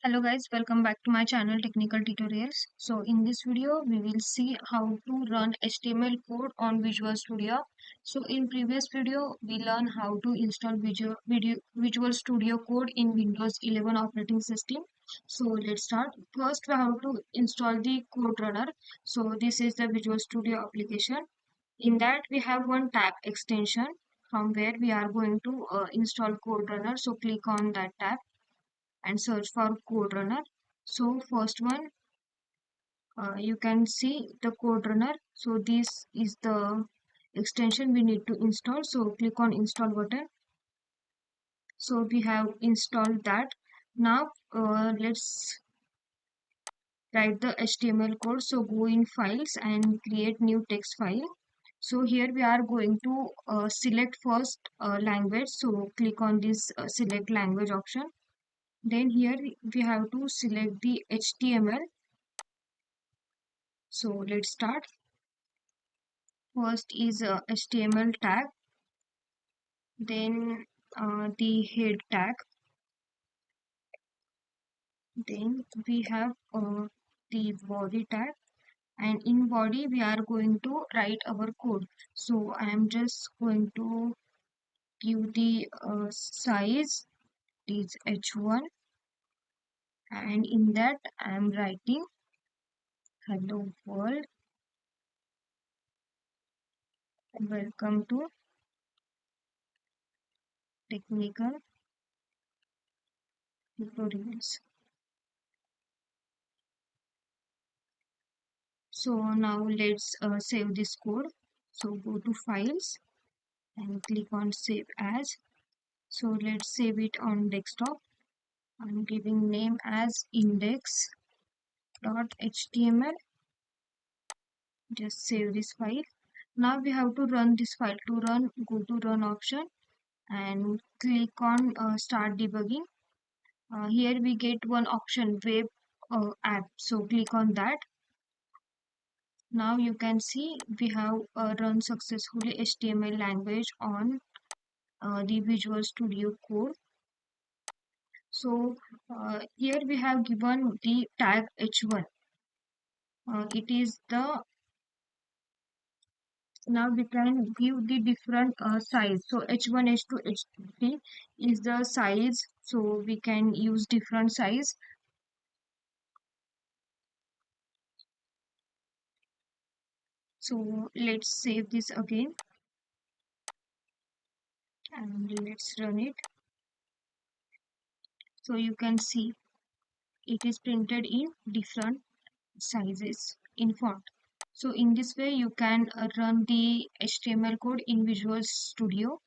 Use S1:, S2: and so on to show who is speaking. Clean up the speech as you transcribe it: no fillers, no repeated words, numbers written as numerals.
S1: Hello guys, welcome back to my channel Technical Tutorials. So in this video we will see how to run HTML code on Visual Studio. So in previous video we learned how to install Visual Studio Code in Windows 11 operating system. So let's start. First we have to install the code runner. So this is the Visual Studio application. In that we have one tab extension from where we are going to install code runner. So click on that tab and search for code runner. So first one, you can see the code runner. So this is the extension we need to install. So click on install button. So we have installed that. Now let's write the HTML code. So go in files and create new text file. So here we are going to select first language. So click on this select language option. Then here we have to select the HTML. So let's start. First is HTML tag, then the head tag, then we have the body tag, and in body we are going to write our code. So I am just going to give the size is h1, and in that I am writing hello world, welcome to technical tutorials. So now let's save this code. So go to files and click on save as. So let's save it on desktop. I'm giving name as index.html. Just save this file. Now we have to run this file. To run, go to run option and click on start debugging. Here we get one option web app. So click on that. Now you can see we have run successfully HTML language on the Visual Studio Code. So here we have given the tag h1. It is the now we can give the different size. So h1, h2, h3 is the size. So we can use different size. So let's save this again and let's run it. So you can see it is printed in different sizes in font. So in this way you can run the HTML code in Visual Studio.